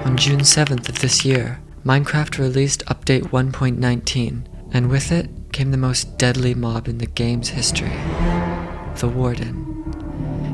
On June 7th of this year, Minecraft released update 1.19, and with it came the most deadly mob in the game's history, the Warden.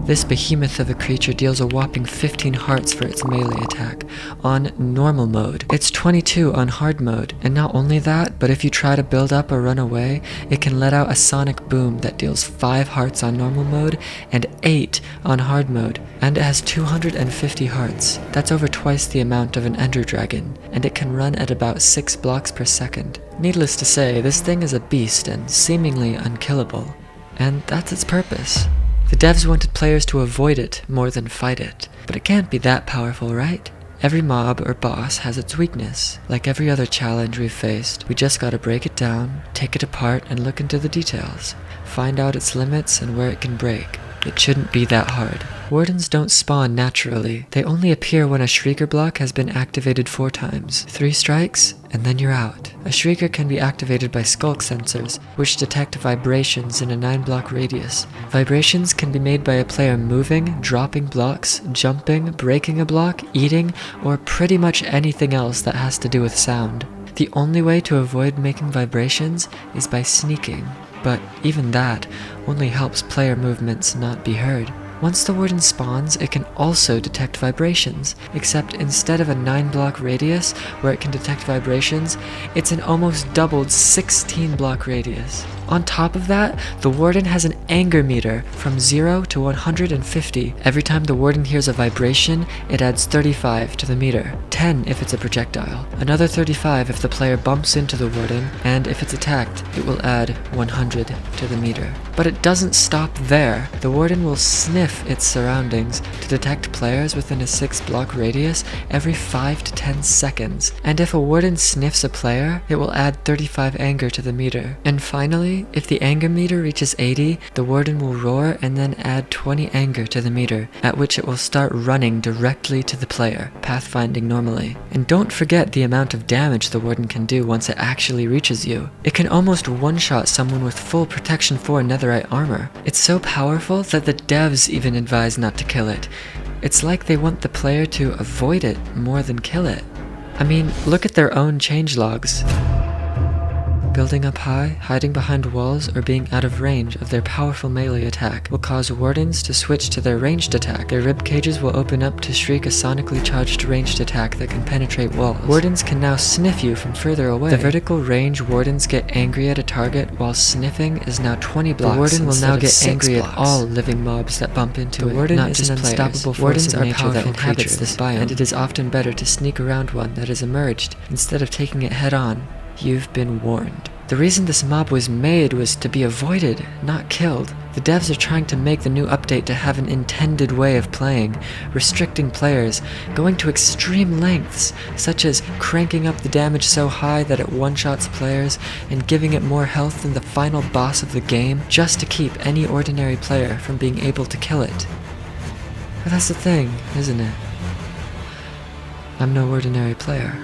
This behemoth of a creature deals a whopping 15 hearts for its melee attack on normal mode. It's 22 on hard mode, and not only that, but if you try to build up or run away, it can let out a sonic boom that deals 5 hearts on normal mode and 8 on hard mode, and it has 250 hearts. That's over twice the amount of an ender dragon, and it can run at about 6 blocks per second. Needless to say, this thing is a beast and seemingly unkillable, and that's its purpose. The devs wanted players to avoid it more than fight it, but it can't be that powerful, right? Every mob or boss has its weakness. Like every other challenge we've faced, we just gotta break it down, take it apart, and look into the details. Find out its limits and where it can break. It shouldn't be that hard. Wardens don't spawn naturally. They only appear when a Shrieker block has been activated 4 times. 3 strikes, and then you're out. A Shrieker can be activated by skulk sensors, which detect vibrations in a 9-block radius. Vibrations can be made by a player moving, dropping blocks, jumping, breaking a block, eating, or pretty much anything else that has to do with sound. The only way to avoid making vibrations is by sneaking, but even that only helps player movements not be heard. Once the Warden spawns, it can also detect vibrations, except instead of a 9-block radius where it can detect vibrations, it's an almost doubled 16-block radius. On top of that, the Warden has an anger meter from 0 to 150. Every time the Warden hears a vibration, it adds 35 to the meter, 10 if it's a projectile, another 35 if the player bumps into the Warden, and if it's attacked, it will add 100 to the meter. But it doesn't stop there. The Warden will sniff its surroundings to detect players within a 6-block radius every 5 to 10 seconds, and if a Warden sniffs a player, it will add 35 anger to the meter. And finally, if the anger meter reaches 80, the Warden will roar and then add 20 anger to the meter, at which it will start running directly to the player, pathfinding normally. And don't forget the amount of damage the Warden can do once it actually reaches you. It can almost one-shot someone with full protection 4 netherite armor. It's so powerful that the devs even advise not to kill it. It's like they want the player to avoid it more than kill it. I mean, look at their own changelogs. Building up high, hiding behind walls, or being out of range of their powerful melee attack will cause Wardens to switch to their ranged attack. Their rib cages will open up to shriek a sonically charged ranged attack that can penetrate walls. Wardens can now sniff you from further away. The vertical range Wardens get angry at a target, while sniffing is now 20 blocks. The Warden will now get angry at all living mobs that bump into it. The Warden is an unstoppable force of nature that inhabits this biome, and it is often better to sneak around one that has emerged instead of taking it head on. You've been warned. The reason this mob was made was to be avoided, not killed. The devs are trying to make the new update to have an intended way of playing, restricting players, going to extreme lengths, such as cranking up the damage so high that it one-shots players, and giving it more health than the final boss of the game, just to keep any ordinary player from being able to kill it. But that's the thing, isn't it? I'm no ordinary player.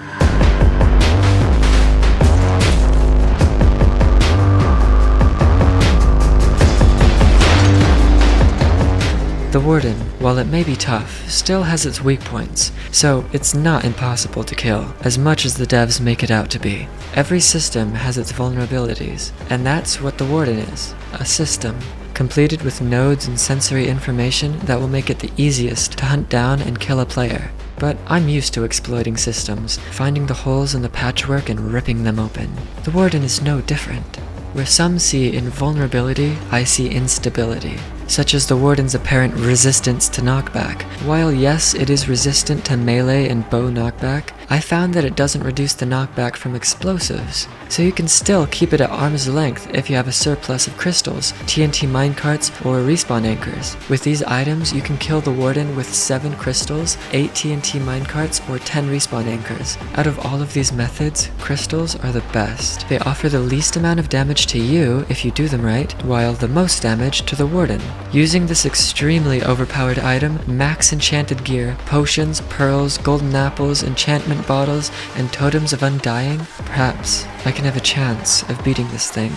The Warden, while it may be tough, still has its weak points, so it's not impossible to kill, as much as the devs make it out to be. Every system has its vulnerabilities, and that's what the Warden is, a system, completed with nodes and sensory information that will make it the easiest to hunt down and kill a player. But I'm used to exploiting systems, finding the holes in the patchwork and ripping them open. The Warden is no different. Where some see invulnerability, I see instability, such as the Warden's apparent resistance to knockback. While yes, it is resistant to melee and bow knockback, I found that it doesn't reduce the knockback from explosives, so you can still keep it at arm's length if you have a surplus of crystals, TNT minecarts, or respawn anchors. With these items, you can kill the Warden with 7 crystals, 8 TNT minecarts, or 10 respawn anchors. Out of all of these methods, crystals are the best. They offer the least amount of damage to you if you do them right, while the most damage to the Warden. Using this extremely overpowered item, max enchanted gear, potions, pearls, golden apples, enchantment bottles, and totems of undying, perhaps I can have a chance of beating this thing.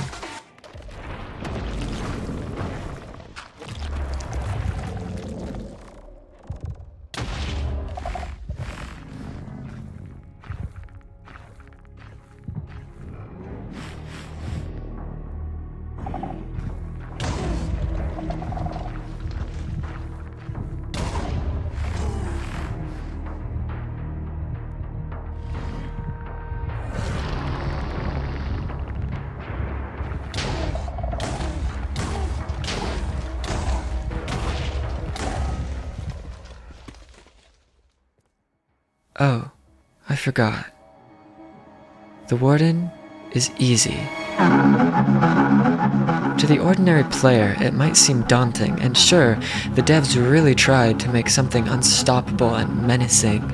Oh, I forgot. The Warden is easy. To the ordinary player, it might seem daunting, and sure, the devs really tried to make something unstoppable and menacing,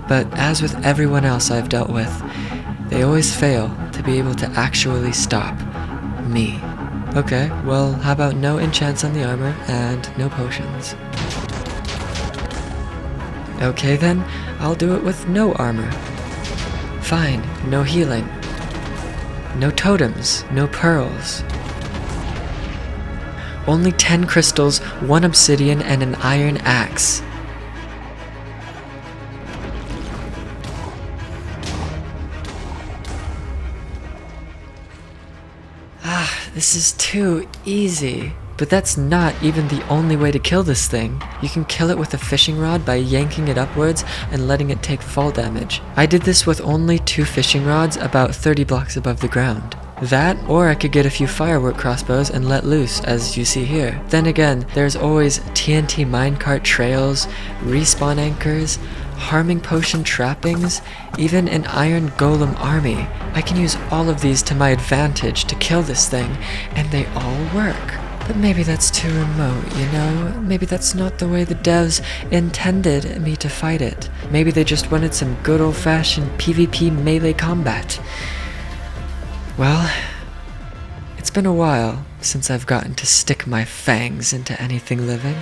but as with everyone else I've dealt with, they always fail to be able to actually stop me. Okay, well, how about no enchants on the armor and no potions? Okay then, I'll do it with no armor. Fine, no healing. No totems, no pearls. Only 10 crystals, 1 obsidian, and an iron axe. This is too easy. But that's not even the only way to kill this thing. You can kill it with a fishing rod by yanking it upwards and letting it take fall damage. I did this with only 2 fishing rods about 30 blocks above the ground. That, or I could get a few firework crossbows and let loose, as you see here. Then again, there's always TNT minecart trails, respawn anchors, harming potion trappings, even an iron golem army. I can use all of these to my advantage to kill this thing, and they all work. But maybe that's too remote, you know? Maybe that's not the way the devs intended me to fight it. Maybe they just wanted some good old-fashioned PvP melee combat. Well, it's been a while since I've gotten to stick my fangs into anything living.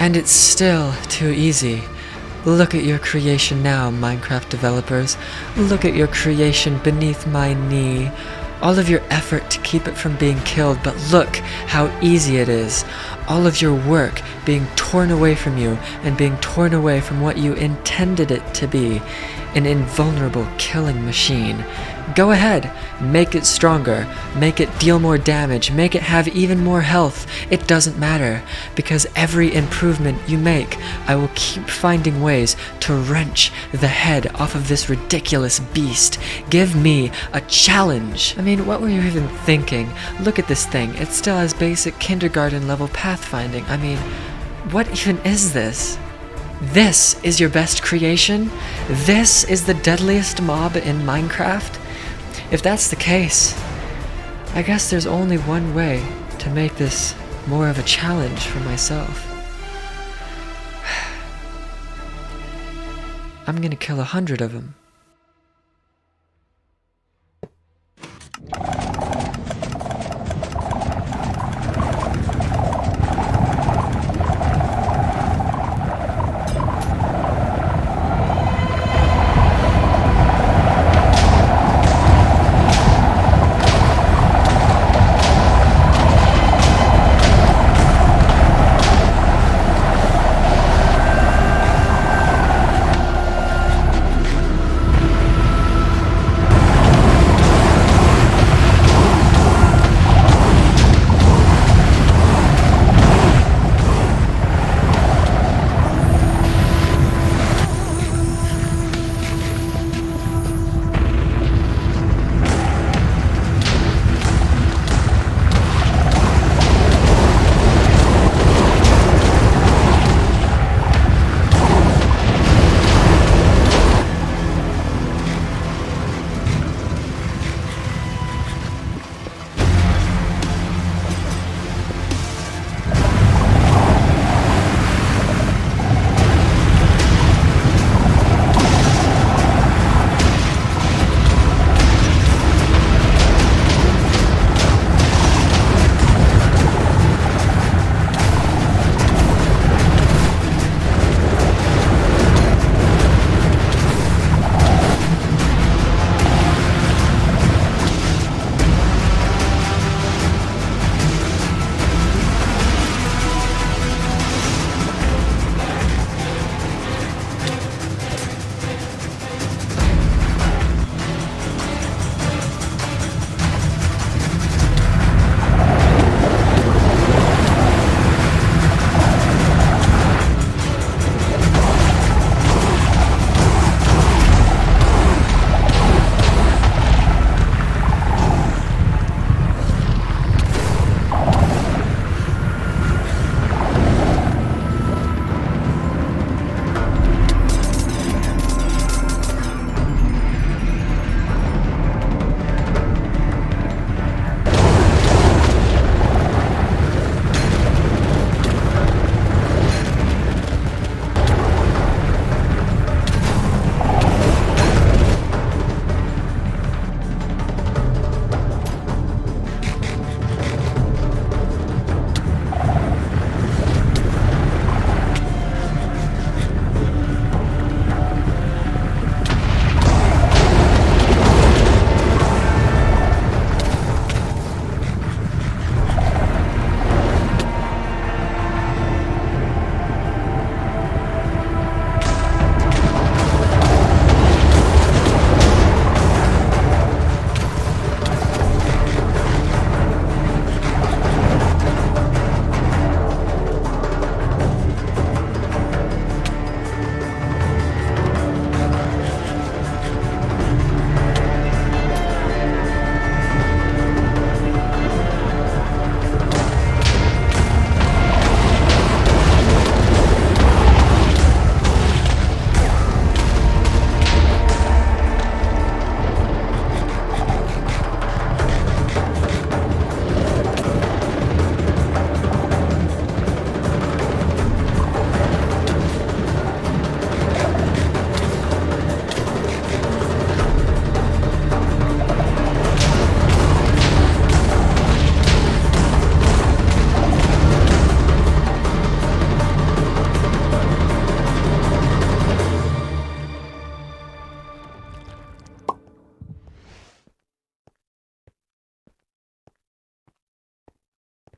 And it's still too easy. Look at your creation now, Minecraft developers. Look at your creation beneath my knee. All of your effort to keep it from being killed, but look how easy it is. All of your work being torn away from you and being torn away from what you intended it to be, an invulnerable killing machine. Go ahead, make it stronger, make it deal more damage, make it have even more health. It doesn't matter, because every improvement you make, I will keep finding ways to wrench the head off of this ridiculous beast. Give me a challenge. I mean, what were you even thinking? Look at this thing, it still has basic kindergarten level pathfinding. I mean, what even is this? This is your best creation? This is the deadliest mob in Minecraft? If that's the case, I guess there's only one way to make this more of a challenge for myself. I'm gonna kill 100 of them.